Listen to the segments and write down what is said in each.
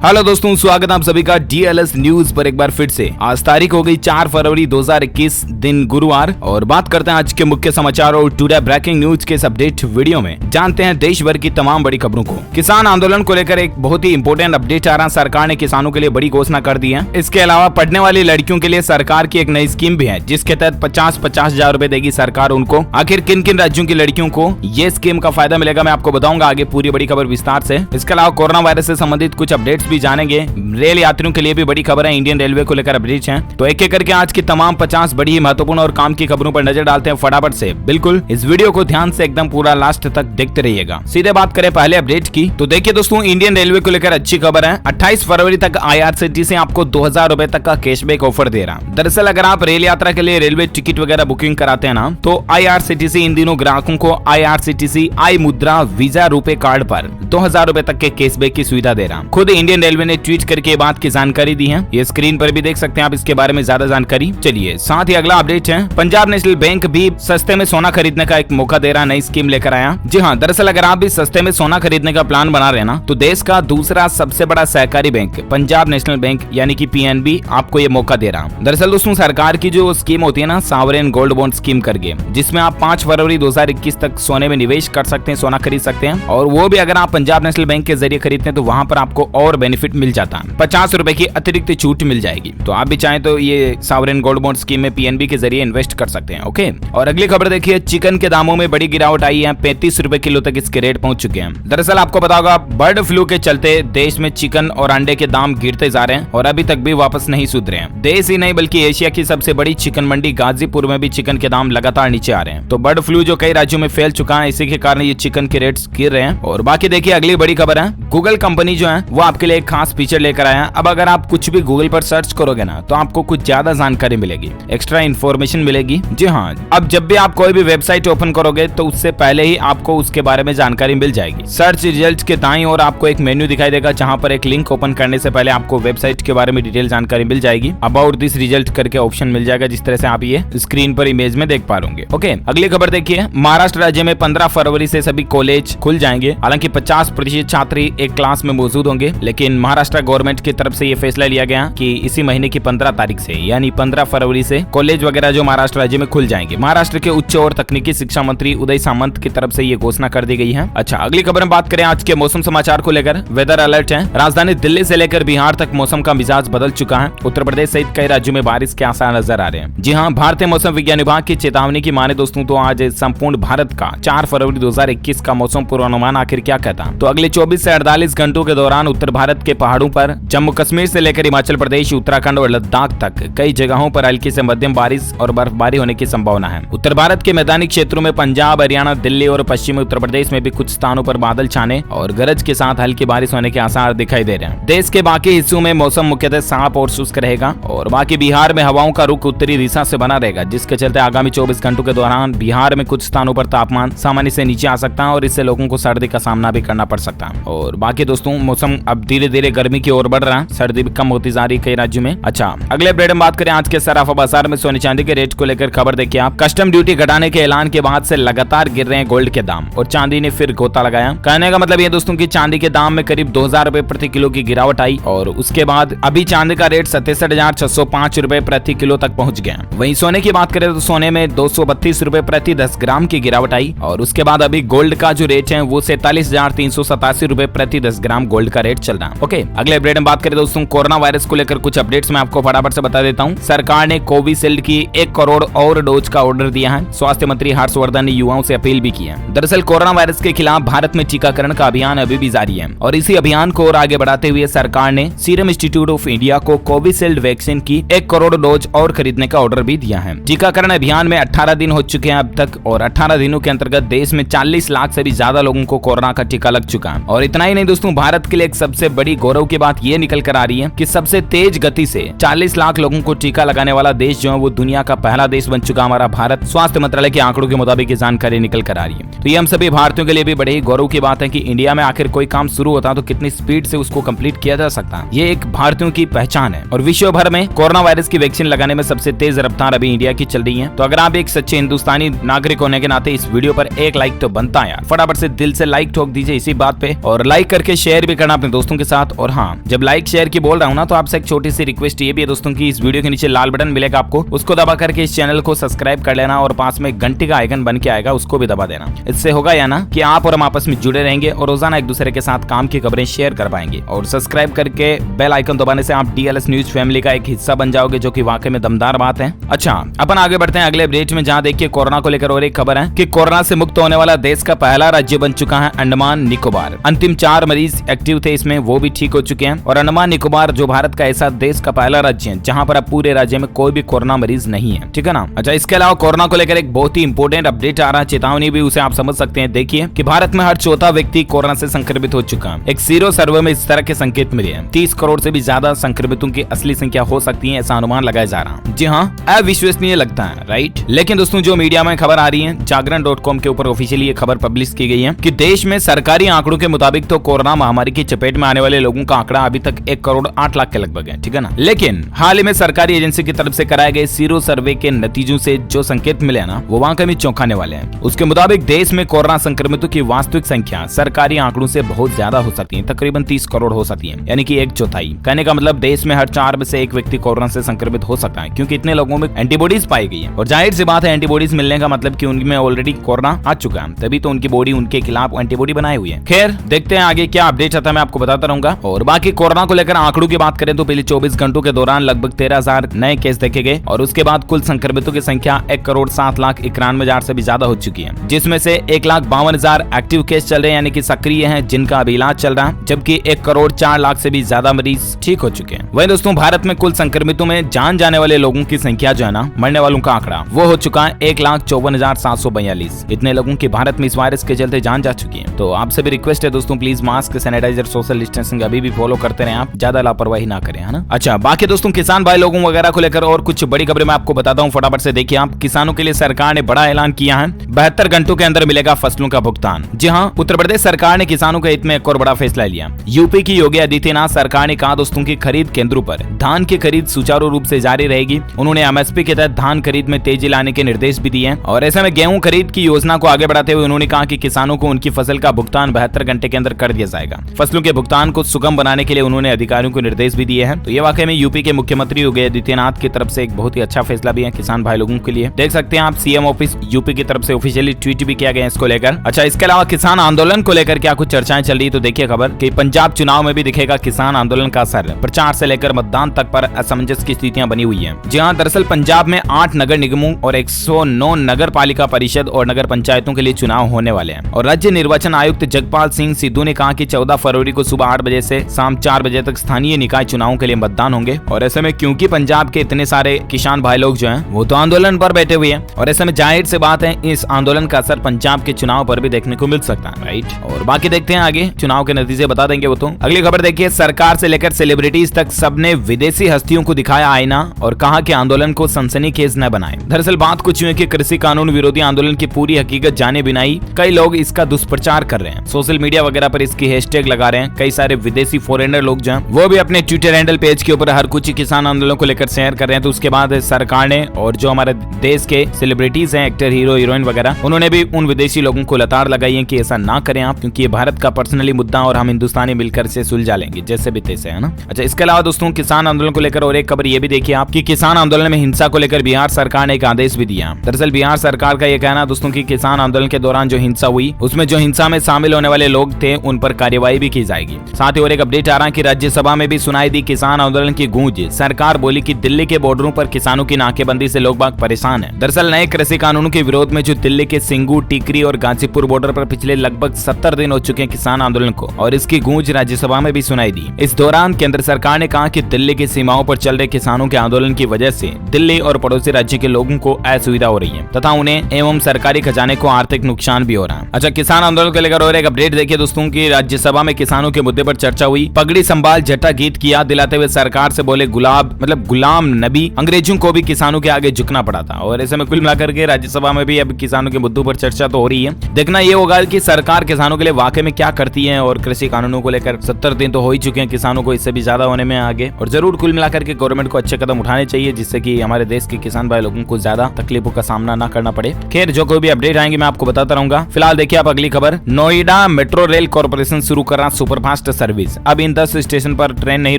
Hello दोस्तों, स्वागत है आप सभी का डीएलएस न्यूज पर एक बार फिर से। आज तारीख हो गई 4 फरवरी 2021 दिन गुरुवार और बात करते हैं आज के मुख्य समाचार और टुडे ब्रेकिंग न्यूज के इस अपडेट वीडियो में जानते हैं देश भर की तमाम बड़ी खबरों को। किसान आंदोलन को लेकर एक बहुत ही इंपोर्टेंट अपडेट आ रहा है। सरकार ने किसानों के लिए बड़ी घोषणा कर दी है। इसके अलावा पढ़ने वाली लड़कियों के लिए सरकार की एक नई स्कीम भी है जिसके तहत 50,000 हजार रुपए देगी सरकार उनको। आखिर किन किन राज्यों की लड़कियों को ये स्कीम का फायदा मिलेगा मैं आपको बताऊंगा आगे पूरी बड़ी खबर विस्तार से। इसके अलावा कोरोना वायरस से संबंधित कुछ अपडेट्स भी जानेंगे। रेल यात्रियों के लिए भी बड़ी खबर है, इंडियन रेलवे को लेकर अपडेट्स हैं। तो एक एक करके आज की तमाम 50 बड़ी महत्वपूर्ण और काम की खबरों पर नजर डालते हैं फटाफट से। बिल्कुल इस वीडियो को ध्यान से एकदम पूरा लास्ट तक देखते रहिएगा। सीधे बात करें पहले अपडेट की तो देखिए दोस्तों, इंडियन रेलवे को लेकर अच्छी खबर है। 28 फरवरी तक IRCTC आपको 2000 रुपए तक का कैशबैक ऑफर दे रहा। दरअसल अगर आप रेल यात्रा के लिए रेलवे टिकट वगैरह बुकिंग कराते हैं ना तो IRCTC इन दिनों ग्राहकों को IRCTC आई मुद्रा वीजा रुपए कार्ड पर 2000 रुपए तक के कैशबैक की सुविधा दे रहा। खुद इंडियन रेलवे ने ट्वीट करके बात की जानकारी दी है। ये स्क्रीन पर भी देख सकते हैं आप इसके बारे में ज्यादा जानकारी। चलिए साथ ही अगला अपडेट है, पंजाब नेशनल बैंक भी सस्ते में सोना खरीदने का एक मौका दे रहा, नई स्कीम लेकर आया। जी हाँ, दरअसल अगर आप भी सस्ते में सोना खरीदने का प्लान बना रहे हैं ना तो देश का दूसरा सबसे बड़ा सहकारी बैंक पंजाब नेशनल बैंक यानी कि PNB आपको ये मौका दे रहा। दरअसल दोस्तों सरकार की जो स्कीम होती है ना सावरेन गोल्ड बॉन्ड स्कीम करके, जिसमें आप 5 फरवरी 2021 तक सोने में निवेश कर सकते हैं, सोना खरीद सकते हैं। और वो भी अगर आप पंजाब नेशनल बैंक के जरिए खरीदते हैं तो वहाँ पर आपको और बेनिफिट मिल जाता है, 50 रुपए की अतिरिक्त छूट मिल जाएगी। तो आप भी चाहें तो ये सावरेन गोल्ड बॉन्ड स्कीम में PNB के जरिए इन्वेस्ट कर सकते हैं। ओके, और अगली खबर देखिए, चिकन के दामों में बड़ी गिरावट आई है, 35 रुपए किलो तक इसके रेट पहुंच चुके हैं। दरअसल आपको पता होगा बर्ड फ्लू के चलते देश में चिकन और अंडे के दाम गिरते जा रहे हैं और अभी तक भी वापस नहीं सुधरे हैं। देश ही नहीं बल्कि एशिया की सबसे बड़ी चिकन मंडी गाजीपुर में भी चिकन के दाम लगातार नीचे आ रहे हैं। तो बर्ड फ्लू जो कई राज्यों में फैल चुका है, इसी के कारण ये चिकन के रेट्स गिर रहे हैं। और बाकी देखिए अगली बड़ी खबर है, गूगल कंपनी जो है वो आपके लिए एक खास फीचर लेकर आया। अब अगर आप कुछ भी गूगल पर सर्च करोगे ना तो आपको कुछ ज्यादा जानकारी मिलेगी, एक्स्ट्रा इन्फॉर्मेशन मिलेगी। जी हाँ, अब जब भी आप कोई भी वेबसाइट ओपन करोगे तो उससे पहले ही आपको उसके बारे में जानकारी मिल जाएगी। सर्च रिजल्ट के दाईं ओर आपको एक मेन्यू दिखाई देगा जहां पर एक लिंक ओपन करने से पहले आपको वेबसाइट के बारे में डिटेल जानकारी मिल जाएगी। अबाउट दिस रिजल्ट करके ऑप्शन मिल जाएगा, जिस तरह से आप ये स्क्रीन पर इमेज में देख पा रहे। ओके, अगली खबर देखिए, महाराष्ट्र राज्य में 15 फरवरी से सभी कॉलेज खुल जाएंगे। हालांकि 50% छात्र एक क्लास में मौजूद होंगे, लेकिन महाराष्ट्र गवर्नमेंट की तरफ से ये फैसला लिया गया कि इसी महीने की 15 तारीख से यानी 15 फरवरी से कॉलेज वगैरह जो महाराष्ट्र राज्य में खुल जाएंगे। महाराष्ट्र के उच्च और तकनीकी शिक्षा मंत्री उदय सामंत की तरफ से ये घोषणा कर दी गई है। अच्छा, अगली खबर में बात करें आज के मौसम समाचार को लेकर। वेदर अलर्ट है, राजधानी दिल्ली से लेकर बिहार तक मौसम का मिजाज बदल चुका है। उत्तर प्रदेश सहित कई राज्यों में बारिश के आसार नजर आ रहे हैं। जी हाँ, भारतीय मौसम विज्ञान विभाग की चेतावनी की माने दोस्तों तो आज संपूर्ण भारत का 4 फरवरी 2021 का मौसम पूर्वानुमान आखिर क्या कहता। तो अगले 24 से 48 घंटों के दौरान उत्तर भारत के पहाड़ों पर जम्मू कश्मीर से लेकर हिमाचल प्रदेश, उत्तराखंड और लद्दाख तक कई जगहों पर हल्की से मध्यम बारिश और बर्फबारी होने की संभावना है। उत्तर भारत के मैदानी क्षेत्रों में पंजाब, हरियाणा, दिल्ली और पश्चिमी उत्तर प्रदेश में भी कुछ स्थानों पर बादल छाने और गरज के साथ हल्की बारिश होने के आसार दिखाई दे रहे हैं। देश के बाकी हिस्सों में मौसम मुख्यतः साफ और शुष्क रहेगा और बाकी बिहार में हवाओं का रुख उत्तरी दिशा से बना रहेगा, जिसके चलते आगामी 24 घंटों के दौरान बिहार में कुछ स्थानों पर तापमान सामान्य से नीचे आ सकता है और इससे लोगों को सर्दी का सामना भी करना पड़ सकता है। और बाकी दोस्तों मौसम अब धीरे धीरे गर्मी की ओर बढ़ रहा है, सर्दी भी कम होती जा रही कई राज्यों में। अच्छा, अगले अपडेट में बात करें आज के सराफा बाजार में सोने चांदी के रेट को लेकर खबर देखिए आप। कस्टम ड्यूटी घटाने के ऐलान के बाद से लगातार गिर रहे हैं गोल्ड के दाम और चांदी ने फिर गोता लगाया। कहने का मतलब ये दोस्तों की चांदी के दाम में करीब 2000 रुपए प्रति किलो की गिरावट आई और उसके बाद अभी चांदी का रेट 67,605 रुपए प्रति किलो तक पहुंच गया। वहीं सोने की बात करें तो सोने में 232 रुपए प्रति 10 ग्राम की गिरावट आई और उसके बाद अभी गोल्ड का जो रेट है वो 47,387 रुपए प्रति 10 ग्राम गोल्ड का रेट चल रहा है। ओके, अगले अपडेट में बात करें दोस्तों कोरोना वायरस को लेकर कुछ अपडेट्स मैं आपको फटाफट से बता देता हूं। सरकार ने कोविशील्ड की 1 करोड़ और डोज का ऑर्डर दिया है। स्वास्थ्य मंत्री हर्षवर्धन ने युवाओं से अपील भी की है। दरअसल कोरोना वायरस के खिलाफ भारत में टीकाकरण का अभियान अभी भी जारी है और इसी अभियान को और आगे बढ़ाते हुए सरकार ने सीरम इंस्टीट्यूट ऑफ इंडिया को कोविशील्ड वैक्सीन की 1 करोड़ डोज और खरीदने का ऑर्डर भी दिया है। टीकाकरण अभियान में 18 दिन हो चुके हैं अब तक और 18 दिनों के अंतर्गत देश में 40 लाख से भी ज्यादा लोगों को कोरोना का टीका लग चुका है। और इतना ही नहीं दोस्तों, भारत के लिए एक सबसे बड़ी गौरव की बात ये निकल कर आ रही है कि सबसे तेज गति से 40 लाख लोगों को टीका लगाने वाला देश जो है वो दुनिया का पहला देश बन चुका हमारा भारत। स्वास्थ्य मंत्रालय के आंकड़ों के मुताबिक ये जानकारी निकल कर आ रही है। तो ये हम सभी भारतीयों के लिए भी बड़े ही गौरव की बात है कि इंडिया में आखिर कोई काम शुरू होता है तो कितनी स्पीड से उसको कंप्लीट किया जा सकता है। ये एक भारतीयों की पहचान है और विश्व भर में कोरोना वायरस की वैक्सीन लगाने में सबसे तेज रफ्तार अभी इंडिया की चल रही है। तो अगर आप एक सच्चे हिंदुस्तानी नागरिक होने के नाते इस वीडियो पर एक लाइक तो बनता है यार, फटाफट से दिल से लाइक ठोक दीजिए इसी बात पे और लाइक करके शेयर भी करना अपने दोस्तों के साथ। और हाँ, जब लाइक शेयर की बोल रहा हूँ ना, तो आपसे एक छोटी सी रिक्वेस्ट ये भी है दोस्तों की इस वीडियो के नीचे लाल बटन मिलेगा आपको, उसको दबा करके इस चैनल को सब्सक्राइब कर लेना और पास में घंटी का आइकन बन के आएगा, उसको भी दबा देना। इससे होगा या ना कि आप और हम आपस में जुड़े रहेंगे और रोजाना एक दूसरे के साथ काम की खबरें शेयर कर पाएंगे। और सब्सक्राइब करके बेल आइकन दबाने से आप डीएलएस न्यूज फैमिली का एक हिस्सा बन जाओगे, जो कि वाकई में दमदार बात है। अच्छा, अपन आगे बढ़ते हैं अगले अपडेट में, जहां देखिए कोरोना को लेकर और एक खबर है कि कोरोना से मुक्त होने वाला देश का पहला राज्य बन चुका है अंडमान निकोबार। अंतिम 4 मरीज एक्टिव थे इसमें, वो भी ठीक हो चुके हैं। और अंडमान निकोबार जो भारत का ऐसा देश का पहला राज्य है जहां पर अब पूरे राज्य में कोई भी कोरोना मरीज नहीं है, ठीक है ना। अच्छा, इसके अलावा कोरोना को लेकर एक बहुत ही इंपॉर्टेंट अपडेट आ रहा है, चेतावनी भी उसे आप समझ सकते हैं। देखिए कि भारत में हर चौथा व्यक्ति कोरोना से संक्रमित हो चुका है। एक सीरो सर्वे में इस तरह के संकेत मिले हैं। 30 करोड़ से भी ज्यादा संक्रमितों की असली संख्या हो सकती है, ऐसा अनुमान लगाया जा रहा है। जी हाँ, अविश्वसनीय लगता है, राइट। लेकिन दोस्तों जो मीडिया में खबर आ रही है, जागरण.com के ऊपर ऑफिशियली ये खबर पब्लिश की गई है कि देश में सरकारी आंकड़ों के मुताबिक तो कोरोना महामारी की चपेट में आने वाले लोगों का आंकड़ा अभी तक 1 करोड़ 8 लाख के लगभग है, ठीक है ना। लेकिन हाल ही में सरकारी एजेंसी की तरफ से कराए गए सीरो सर्वे के नतीजों से जो संकेत मिले हैं ना, वो वाकई में चौंकाने वाले हैं। उसके मुताबिक देश में कोरोना संक्रमितों की वास्तविक संख्या सरकारी आंकड़ों से बहुत ज्यादा हो सकती है, तकरीबन 30 करोड़ हो सकती है, यानी कि 1/4। कहने का मतलब देश में हर 4 में से 1 व्यक्ति कोरोना से संक्रमित हो सकता है, क्योंकि इतने लोगों में एंटीबॉडीज पाई गई है। और जाहिर सी बात है, एंटीबॉडीज मिलने का मतलब कि उनमें ऑलरेडी कोरोना आ चुका है, तभी तो उनकी बॉडी उनके खिलाफ एंटीबॉडी बनाए हुई है। खैर, देखते हैं आगे क्या अपडेट आता है, मैं आपको बताता रहूंगा। और बाकी कोरोना को लेकर आंकड़ों की बात करें तो पहले 24 घंटों के दौरान लगभग 13,000 नए केस देखे गए और उसके बाद कुल संक्रमितों की संख्या 1 करोड़ 7 लाख 91,000 से भी ज्यादा हो चुकी है, जिसमें से 1,52,000 एक्टिव केस चल रहे हैं, यानी कि सक्रिय हैं, जिनका अभी इलाज चल रहा है, जबकि 1 करोड़ 4 लाख से भी ज्यादा मरीज ठीक हो चुके हैं। वहीं दोस्तों भारत में कुल संक्रमितों में जान जाने वाले लोगों की संख्या जो है ना, मरने वालों का आंकड़ा वो हो चुका है 1,54,742। इतने लोगों की भारत में इस वायरस के चलते जान जा चुकी है। तो आपसे भी रिक्वेस्ट है दोस्तों, please mask, sanitiser, social distancing अभी भी फॉलो करते रहे, आप ज्यादा लापरवाही ना करें, है ना। अच्छा, बाकी दोस्तों किसान भाई लोगों वगैरह को लेकर और कुछ बड़ी खबरें मैं आपको बताता हूँ, फटाफट से देखिए आप। किसानों के लिए सरकार ने बड़ा ऐलान किया है, 72 घंटों के अंदर मिलेगा फसलों का भुगतान। जी हाँ, उत्तर प्रदेश सरकार ने किसानों के हित में एक और बड़ा फैसला लिया। यूपी की योगी आदित्यनाथ सरकार ने कहा दोस्तों की खरीद केंद्रों पर धान की खरीद सुचारू रूप से जारी रहेगी। उन्होंने एमएसपी के तहत धान खरीद में तेजी लाने के निर्देश भी दिए हैं। और ऐसे में गेहूं खरीद की योजना को आगे बढ़ाते हुए उन्होंने कहा कि किसानों को उनकी फसल का भुगतान 72 घंटे के अंदर कर दिया जाएगा। फसलों के भुगतान को सुगम बनाने के लिए उन्होंने अधिकारियों को निर्देश भी दिए हैं। तो ये वाकई में यूपी के मुख्यमंत्री योगी आदित्यनाथ की तरफ से एक बहुत ही अच्छा फैसला भी है किसान भाई लोगों के लिए। देख सकते हैं आप, सीएम ऑफिस यूपी की तरफ से ऑफिशियली ट्वीट भी किया गया इसको लेकर। अच्छा, इसके अलावा किसान आंदोलन को लेकर क्या कुछ चर्चाएं चल रही, तो देखिए खबर कि पंजाब चुनाव में भी दिखेगा किसान आंदोलन का असर। प्रचार से लेकर मतदान तक पर असमंजस की स्थितियां बनी हुई है। जी हाँ, दरअसल पंजाब में 8 नगर निगमों और 109 नगर पालिका परिषद और नगर पंचायतों के लिए चुनाव होने वाले हैं। और राज्य निर्वाचन आयुक्त जगपाल सिंह सिद्धू ने कहा कि 14 फरवरी को सुबह 8 बजे से शाम 4 बजे तक स्थानीय निकाय चुनावों के लिए मतदान होंगे। और ऐसे में क्योंकि पंजाब के इतने सारे किसान भाई लोग जो हैं वो तो आंदोलन पर बैठे हुए हैं, और ऐसे में जाहिर सी बात है इस आंदोलन का असर पंजाब के चुनाव पर भी देखने को मिल सकता है, राइट। और बाकी देखते हैं आगे, चुनाव के नतीजे बता देंगे वो तो। अगली खबर देखिए, सरकार से लेकर सेलिब्रिटीज तक सबने विदेशी हस्तियों को दिखाया आईना और कहा कि आंदोलन को सनसनीखेज न बनाएं। दरअसल बात कुछ यूं है कि कृषि कानून विरोधी आंदोलन की पूरी हकीकत जाने बिना ही कई लोग इसका दुष्प्रचार कर रहे हैं, सोशल मीडिया वगैरह पर इसकी हैशटैग लगा रहे हैं। कई सारे विदेशी फॉरेनर लोग जो हैं वो भी अपने ट्विटर हैंडल पेज के ऊपर हर कुछ किसान आंदोलन को लेकर शेयर कर रहे हैं। तो उसके बाद सरकार ने और जो हमारे देश के सेलिब्रिटीज हैं, एक्टर, हीरो, हीरोइन वगैरह, उन्होंने भी उन विदेशी लोगों को लताड़ लगाई है कि ऐसा ना करें आप, क्योंकि ये भारत का पर्सनली मुद्दा और हम हिंदुस्तानी मिलकर से सुलझा लेंगे जैसे भी तैसे, है ना। अच्छा, इसके अलावा दोस्तों किसान आंदोलन को लेकर और एक खबर ये भी देखिए आप कि किसान आंदोलन में हिंसा को लेकर बिहार सरकार ने एक आदेश भी दिया। दरअसल बिहार सरकार का यह कहना दोस्तों की किसान आंदोलन के दौरान जो हिंसा हुई उसमें जो हिंसा में शामिल होने वाले लोग थे उन पर कार्यवाही भी की जाएगी। साथ ही और एक अपडेट आ रहा है कि राज्यसभा में भी सुनाई दी किसान आंदोलन की गूंज। सरकार बोली कि दिल्ली के बॉर्डरों पर किसानों की नाकेबंदी से लोग बाग परेशान हैं। दरअसल नए कृषि कानूनों के विरोध में जो दिल्ली के सिंगू, टिकरी और गाजीपुर बॉर्डर पर पिछले लगभग 70 दिन हो चुके हैं किसान आंदोलन को, और इसकी गूंज राज्यसभा में भी सुनाई दी। इस दौरान केंद्र सरकार ने कहा कि दिल्ली की सीमाओं पर चल रहे किसानों के आंदोलन की वजह से दिल्ली और पड़ोसी राज्य के लोगों को असुविधा हो रही है तथा उन्हें एवं सरकारी खजाने को आर्थिक नुकसान भी हो रहा है। अच्छा, किसान आंदोलन को लेकर और एक अपडेट देखिए दोस्तों की राज्यसभा में किसानों के मुद्दे पर चर्चा हुई। पगड़ी संभाल जटा गीत की याद दिलाते हुए सरकार से बोले गुलाम नबी, अंग्रेजों को भी किसानों के आगे झुकना पड़ा था। और ऐसे में कुल मिलाकर के राज्यसभा में भी अब किसानों के मुद्दों पर चर्चा तो हो रही है। देखना ये होगा कि सरकार किसानों के लिए वाकई में क्या करती है। और कृषि कानूनों को लेकर 70 दिन तो हो ही चुके हैं, किसानों को इससे भी ज्यादा होने में आगे, और जरूर कुल मिलाकर के गवर्नमेंट को अच्छे कदम उठाने चाहिए जिससे कि हमारे देश के किसान भाई लोगों को ज्यादा तकलीफों का सामना न करना पड़े। खैर, जो कोई भी अपडेट आएंगे मैं आपको बताता रहूंगा। फिलहाल देखिए आप अगली खबर, नोएडा मेट्रो रेल कॉर्पोरेशन शुरू कर रहा सुपरफास्ट सर्विस। अब इन 10 स्टेशन पर ट्रेन नहीं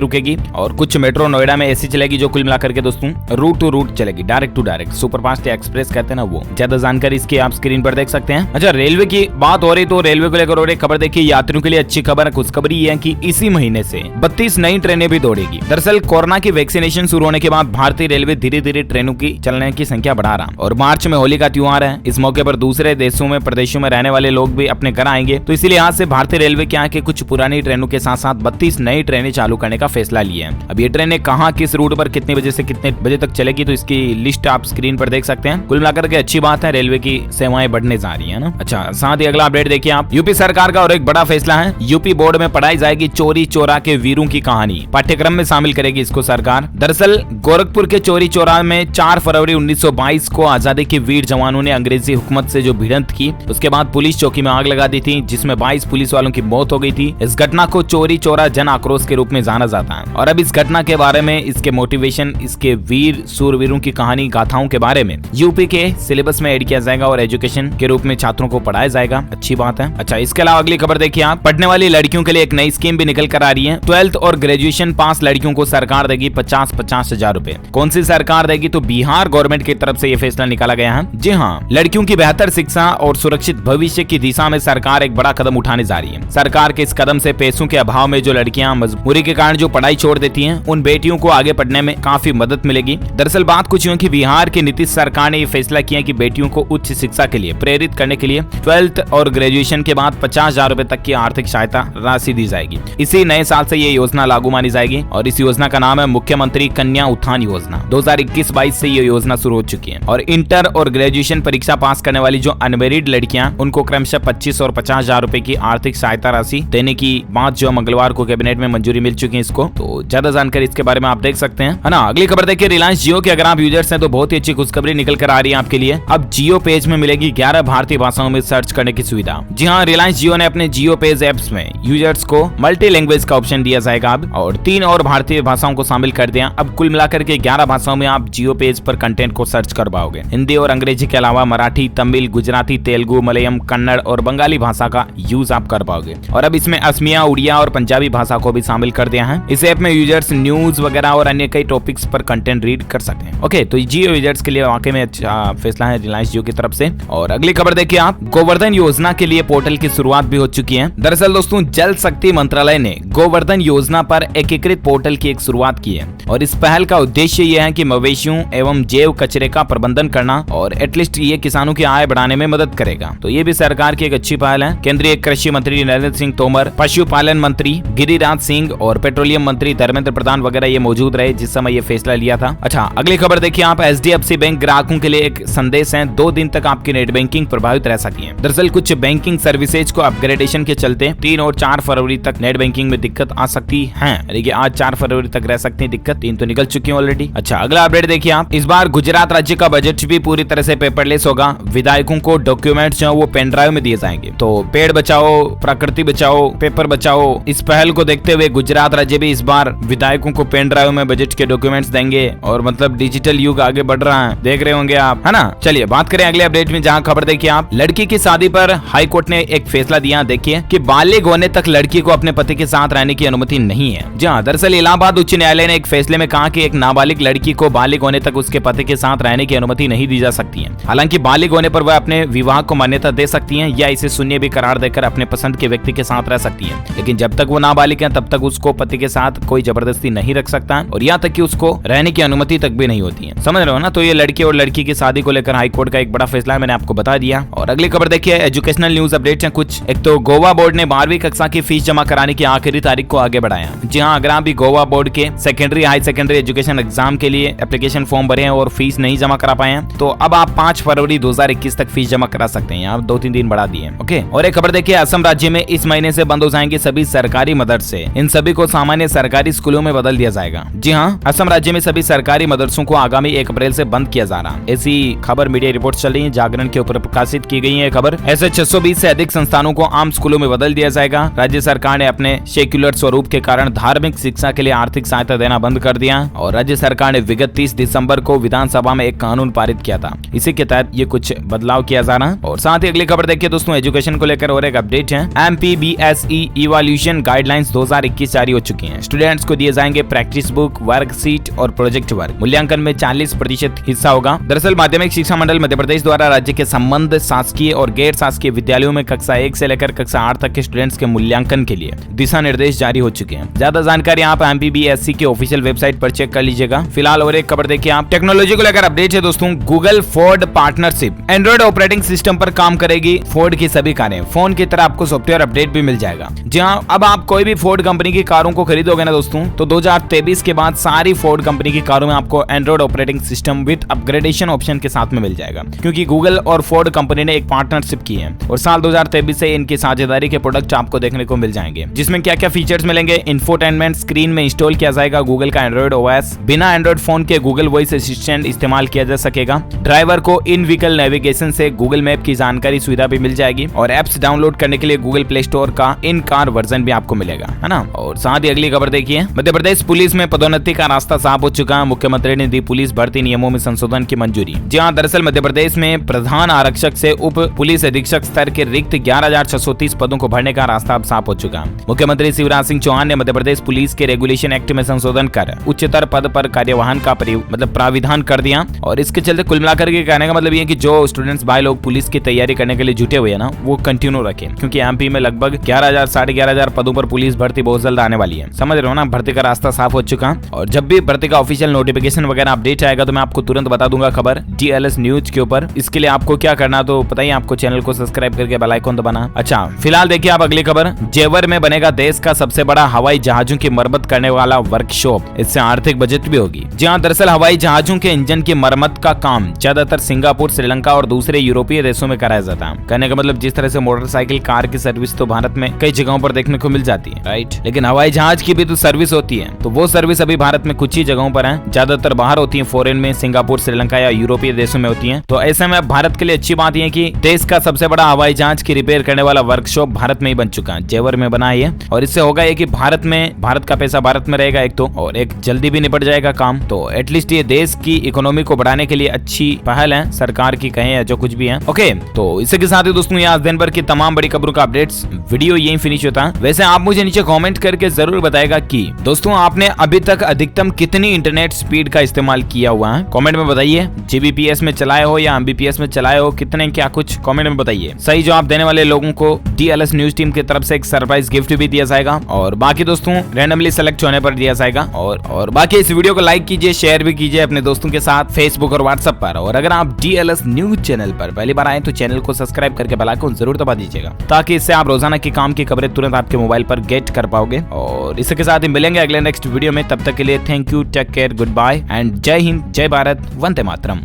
रुकेगी और कुछ मेट्रो नोएडा में ऐसी चलेगी जो कुल मिलाकर के दोस्तों रूट टू रूट चलेगी, direct to direct, superfast express कहते हैं ना वो। ज्यादा जानकारी इसकी आप स्क्रीन पर देख सकते हैं। अच्छा, रेलवे की बात हो रही तो रेलवे को लेकर और एक खबर देखिए, यात्रियों के लिए अच्छी खबर है। खुशखबरी ये है कि इसी महीने से 32 नई ट्रेनें भी दौड़ेगी। दरअसल कोरोना की वैक्सीनेशन शुरू होने के बाद भारतीय रेलवे धीरे धीरे ट्रेनों की चलने की संख्या बढ़ा रहा और मार्च में होली का त्योहार है। इस मौके पर दूसरे देशों में प्रदेशों में रहने वाले लोग भी अपने घर आएंगे, तो इसीलिए आज से भारतीय रेलवे के यहाँ के कुछ पुरानी ट्रेनों के साथ साथ 32 नई ट्रेनें चालू करने का फैसला लिया है। अब ये ट्रेनें कहाँ, किस रूट पर, कितने बजे से कितने बजे तक चलेगी, तो इसकी लिस्ट आप स्क्रीन पर देख सकते हैं। कुल मिलाकर के अच्छी बात है, रेलवे की सेवाएं बढ़ने जा रही है ना। अच्छा, साथ ही अगला अपडेट देखिए आप, यूपी सरकार का और एक बड़ा फैसला है। यूपी बोर्ड में पढ़ाई जाएगी चोरी चौरा के वीरों की कहानी, पाठ्यक्रम में शामिल करेगी इसको सरकार। दरअसल गोरखपुर के चोरी चौरा में 4 फरवरी 1922 को आजादी के वीर जवानों ने अंग्रेजी हुकूमत से जो भिड़ंत की, उसके बाद पुलिस चौकी में आग लगा दी थी, जिसमें 22 पुलिस वालों की मौत हो गई थी। इस घटना को चोरी चौरा जन आक्रोश के रूप में जाना जाता है। और अब इस घटना के बारे में, इसके मोटिवेशन, इसके वीर सूरवीरों की कहानी गाथाओं के बारे में यूपी के सिलेबस में ऐड किया जाएगा और एजुकेशन के रूप में छात्रों को पढ़ाया जाएगा। अच्छी बात है। अच्छा, इसके अलावा अगली खबर देखिए आप, पढ़ने वाली लड़कियों के लिए एक नई स्कीम भी निकल कर आ रही है। 12th और ग्रेजुएशन पास लड़कियों को सरकार देगी 50-50 हजार रूपए। कौन सी सरकार देगी, तो बिहार गवर्नमेंट की तरफ से यह फैसला निकाला गया है। जी हाँ, लड़कियों की बेहतर शिक्षा और सुरक्षित भविष्य की दिशा में सरकार एक बड़ा कदम उठाने जा रही है। सरकार के इस कदम से पैसों के अभाव में जो लड़कियां मजबूरी के कारण जो पढ़ाई छोड़ देती हैं, उन बेटियों को आगे पढ़ने में काफी मदद मिलेगी। दरअसल बात कुछ यूं कि बिहार की नीतीश सरकार ने यह फैसला किया कि बेटियों को उच्च शिक्षा के लिए प्रेरित करने के लिए 12th और ग्रेजुएशन के बाद 50,000 रूपए तक की आर्थिक सहायता राशि दी जाएगी। इसी नए साल से ये योजना लागू मानी जाएगी और इस योजना का नाम है मुख्यमंत्री कन्या उत्थान योजना। 2021-22 से ये योजना शुरू हो चुकी है और इंटर और ग्रेजुएशन परीक्षा पास करने वाली जो अनमेरिड लड़कियां, उनको क्रमशः 25 और 50,000 रूपए की आर्थिक सहायता राशि देने की बात जो मंगलवार को कैबिनेट में मंजूरी मिल चुकी है इसको। तो ज्यादा जानकारी इसके बारे में आप देख सकते हैं, है ना। अगली खबर देखिए, रिलायंस जियो के अगर आप यूजर्स हैं तो बहुत ही अच्छी खुशखबरी निकल कर आ रही है आपके लिए। अब जियो पेज में मिलेगी 11 भारतीय भाषाओं में सर्च करने की सुविधा। जी हाँ, रिलायंस जियो ने अपने जियो पेज एप्स में यूजर्स को मल्टी लैंग्वेज का ऑप्शन दिया जाएगा अब, और 3 और भारतीय भाषाओं को शामिल कर दिया। अब कुल मिलाकर के 11 भाषाओं में आप जियो पेज पर कंटेंट को सर्च कर पाओगे। हिंदी और अंग्रेजी के अलावा मराठी, तमिल, गुजराती, तेलुगु, मलयालम, कन्नड़ और बंगाली भाषा का यूज आप कर पाओगे। और अब इसमें असमिया, उड़िया और पंजाबी भाषा को भी शामिल कर दिया है। इस ऐप में यूजर्स न्यूज वगैरह और अन्य कई टॉपिक्स पर कंटेंट रीड कर सकते हैं। ओके, तो जियो यूजर्स के लिए वाकई में अच्छा फैसला है रिलायंस जियो की तरफ से। और अगली खबर देखिए आप, गोवर्धन योजना के लिए पोर्टल की शुरुआत भी हो चुकी है। दरअसल दोस्तों, जल शक्ति मंत्रालय ने गोवर्धन योजना पर एकीकृत पोर्टल की एक शुरुआत की है और इस पहल का उद्देश्य यह है कि मवेशियों एवं जैव कचरे का प्रबंधन करना और एटलीस्ट ये किसानों की आय बढ़ाने में मदद करेगा। तो ये भी सरकार की एक अच्छी पहल है। केंद्रीय कृषि मंत्री नरेंद्र सिंह तोमर, पशुपालन मंत्री गिरिराज सिंह और पेट्रोलियम मंत्री धर्मेंद्र प्रधान वगैरह ये मौजूद रहे जिस समय ये फैसला लिया था। अच्छा, अगली खबर देखिए आप, HDFC बैंक ग्राहकों के लिए एक संदेश है, 2 दिन तक आपकी नेट बैंकिंग प्रभावित रह सकती है। दरअसल कुछ बैंकिंग सर्विसेज को अपग्रेडेशन के चलते 3 और 4 फरवरी तक नेट बैंकिंग में दिक्कत आ सकती है। देखिए, आज 4 फरवरी तक रह सकती है दिक्कत, 3 तो निकल चुकी है ऑलरेडी। अच्छा, अगला अपडेट देखिए आप, इस बार गुजरात राज्य का बजट भी पूरी तरह से पेपरलेस होगा। विधायकों को डॉक्यूमेंट्स जो वो पेन ड्राइव में दिए जाएंगे। तो पेड़ बचाओ, प्रकृति बचाओ, पेपर बचाओ, इस पहल को देखते हुए गुजरात राज्य भी इस बार विधायकों को पेन ड्राइव में बजट के डॉक्यूमेंट्स देंगे और मतलब डिजिटल युग आगे बढ़ रहा है, देख रहे होंगे आप, है ना। चलिए बात करें अगले अपडेट में, जहां खबर देखिए आप, लड़की की शादी पर हाई कोर्ट ने एक फैसला दिया। देखिए कि बालिग होने तक लड़की को अपने पति के साथ रहने की अनुमति नहीं है। जहां दरअसल इलाहाबाद उच्च न्यायालय ने एक फैसले में कहा कि एक नाबालिग लड़की को बालिग होने तक उसके पति के साथ रहने की अनुमति नहीं दी जा सकती है। हालांकि बालिग होने पर वह अपने विवाह को मान्यता दे सकती है या इसे शून्य भी करार देकर अपने पसंद के व्यक्ति के साथ रह सकती है, लेकिन जब तक वो नाबालिग है तब तक उसको पति के साथ कोई जबरदस्ती नहीं रख सकता और यहाँ तक कि उसको रहने की अनुमति तक भी नहीं होती है। समझ रहे हो ना। तो ये लड़के और लड़की की शादी को लेकर हाईकोर्ट का एक बड़ा फैसला है, मैंने आपको बता दिया। और अगली खबर देखिए, एजुकेशनल न्यूज अपडेट है कुछ। एक तो गोवा बोर्ड ने 12वीं कक्षा की फीस जमा कराने की आखिरी तारीख को आगे बढ़ाया। जी हाँ, अगर आप भी गोवा बोर्ड के secondary high secondary education exam के लिए एप्लीकेशन फॉर्म भरे हैं और फीस नहीं जमा करा पाए हैं, तो अब आप 5 फरवरी 2021 तक फीस जमा करा सकते हैं। यहाँ 2-3 दिन बढ़ा दिए। ओके, और एक खबर देखिए, असम राज्य में इस महीने से बंद हो जाएंगे सभी सरकारी मदरसे। इन सभी को सामान्य सरकारी स्कूलों में बदल दिया जाएगा। जी हाँ, असम राज्य में सभी सरकारी मदरसों को आगामी 1 अप्रैल से बंद किया जा रहा। ऐसी खबर मीडिया रिपोर्ट चल रही है, जागरण के ऊपर प्रकाशित की गई है खबर। ऐसे 620 से अधिक संस्थानों को आम स्कूलों में बदल दिया जाएगा। राज्य सरकार ने अपने सेक्युलर स्वरूप के कारण धार्मिक शिक्षा के लिए आर्थिक सहायता देना बंद कर दिया और राज्य सरकार ने विगत 30 दिसंबर को विधानसभा में एक कानून पारित किया था। इसी के तहत ये कुछ बदलाव किया जा रहा है। और साथ ही अगली खबर देखिए दोस्तों, एजुकेशन को लेकर और एक अपडेट है। MPBSE EVA इवैल्यूएशन गाइडलाइंस 2021 जारी हो चुकी हैं। स्टूडेंट्स को दिए जाएंगे प्रैक्टिस बुक, वर्कशीट और प्रोजेक्ट वर्क। मूल्यांकन में 40% हिस्सा होगा। दरअसल माध्यमिक शिक्षा मंडल मध्य प्रदेश द्वारा राज्य के संबंध शासकीय और गैर शासकीय विद्यालयों में कक्षा 1 से लेकर कक्षा 8 तक के स्टूडेंट्स के मूल्यांकन के लिए दिशा निर्देश जारी हो चुके हैं। ज्यादा जानकारी आप MPBSC के ऑफिशियल वेबसाइट पर चेक कर लीजिएगा। फिलहाल और एक खबर देखिए आप, टेक्नोलॉजी को लेकर अपडेट है दोस्तों। Google Ford partnership Android operating system पर काम करेगी। फोर्ड की सभी कारें फोन की तरह आपको सॉफ्टवेयर अपडेट भी मिल जाएगा। जी हाँ, अब आप कोई भी फोर्ड कंपनी की कारों को खरीदोगे ना दोस्तों, तो 2023 के बाद सारी फोर्ड कंपनी की कारों में आपको Android operating system with upgradation option के साथ में मिल जाएगा, क्योंकि गूगल और फोर्ड कंपनी ने एक पार्टनरशिप की है और साल 2023 से इनकी साझेदारी के प्रोडक्ट आपको देखने को मिल जाएंगे, जिसमें क्या क्या फीचर्स मिलेंगे। इंफोटेनमेंट स्क्रीन में इंस्टॉल किया जाएगा गूगल का एंड्रॉइड OS। बिना एंड्रॉइड फोन के गूगल वॉइस असिस्टेंट इस्तेमाल किया जा सकेगा। ड्राइवर को इन व्हीकल नेविगेशन से गूगल मैप की जानकारी सुविधा भी मिल जाएगी और एप्स डाउनलोड करने के लिए गूगल प्ले स्टोर का इन कार वर्जन भी आपको मिलेगा, है ना। और साथ ही अगली खबर देखिए, मध्य प्रदेश पुलिस में पदोन्नति का रास्ता साफ हो चुका है। मुख्यमंत्री ने दी पुलिस भर्ती नियमों में संशोधन की मंजूरी। जी हाँ, दरअसल मध्य प्रदेश में प्रधान आरक्षक से उप पुलिस अधीक्षक स्तर के रिक्त 11,630 पदों को भरने का रास्ता अब साफ हो चुका है। मुख्यमंत्री शिवराज सिंह चौहान ने मध्य प्रदेश पुलिस के रेगुलेशन एक्ट में संशोधन कर उच्चतर पद पर कार्यवाहन का प्राविधान कर दिया। और इसके चलते कुल मिलाकर के कहने का मतलब ये कि जो स्टूडेंट्स भाई लोग पुलिस की तैयारी करने के लिए जुटे हुए हैं ना, वो कंटिन्यू रखें, क्योंकि MP में लगभग 11,000 साढ़े 11,000 पदों पर पुलिस भर्ती बहुत जल्द आने वाली है। समझ रहे हो ना, भर्ती का रास्ता साफ हो चुका। और जब भी भर्ती का ऑफिशियल नोटिफिकेशन वगैरह अपडेट आएगा तो मैं आपको तुरंत बता दूंगा खबर DLS न्यूज के ऊपर। इसके लिए आपको क्या करना तो पता ही, आपको चैनल को सब्सक्राइब करके बेल आइकन दबाना। अच्छा, फिलहाल देखिए आप अगली खबर, जेवर में बनेगा देश का सबसे बड़ा हवाई जहाजों की मरम्मत करने वाला वर्कशॉप। इससे आर्थिक बजट भी होगी। जी हाँ, दरअसल हवाई जहाजों के इंजन की मरम्मत का काम ज्यादातर सिंगापुर, श्रीलंका और दूसरे यूरोपीय देशों में कराया जाता है। कहने का मतलब जिस तरह से मोटरसाइकिल, कार की सर्विस तो भारत में कई जगहों पर देखने को मिल जाती है, राइट, लेकिन हवाई जहाज की भी तो सर्विस होती है। तो वो सर्विस अभी भारत में कुछ ही जगहों पर है, ज्यादातर बाहर होती है, फॉरेन में, सिंगापुर, श्रीलंका या यूरोपीय देशों में होती है। तो ऐसे में भारत के लिए अच्छी बात यह कि देश का सबसे बड़ा हवाई जहाज की रिपेयर करने वाला वर्कशॉप भारत में ही बन चुका है, जेवर में बना है। और इससे होगा ये कि भारत का पैसा भारत में रहेगा एक तो, और एक जल्दी भी निपट जाएगा काम। तो एटलीस्ट ये देश की इकोनॉमी को बढ़ाने के लिए अच्छी पहल है, सरकार की कहें या जो कुछ भी है। ओके, तो इसी के साथ ही दोस्तों आज दिन भर की तमाम बड़ी खबरों का अपडेट्स वीडियो यही फिनिश होता है। वैसे आप मुझे नीचे कमेंट करके जरूर बताएगा कि दोस्तों आपने अभी तक अधिकतम कितनी इंटरनेट स्पीड का इस्तेमाल किया हुआ है। कमेंट में बताइए, GBPS में चलाए हो या MBPS में चलाए हो, कितने क्या कुछ कमेंट में बताइए। सही जवाब देने वाले लोगों को DLS न्यूज टीम की तरफ से एक सरप्राइज गिफ्ट भी दिया जाएगा और बाकी दोस्तों रैंडमली सेलेक्ट होने पर दिया जाएगा। और बाकी इस वीडियो को लाइक कीजिए, शेयर भी कीजिए अपने दोस्तों के साथ फेसबुक और व्हाट्सएप पर। और अगर आप DLS न्यूज चैनल पर पहली बार आए तो चैनल को सब्सक्राइब करके बेल आइकन जरूर दबा दीजिएगा, ताकि इससे आप रोजाना की काम की खबरें तुरंत आपके मोबाइल पर गेट कर पाओगे। और इसके साथ ही मिलेंगे अगले नेक्स्ट वीडियो में। तब तक के लिए thank you, take care, goodbye and जय हिंद, जय भारत, वंदे मातरम।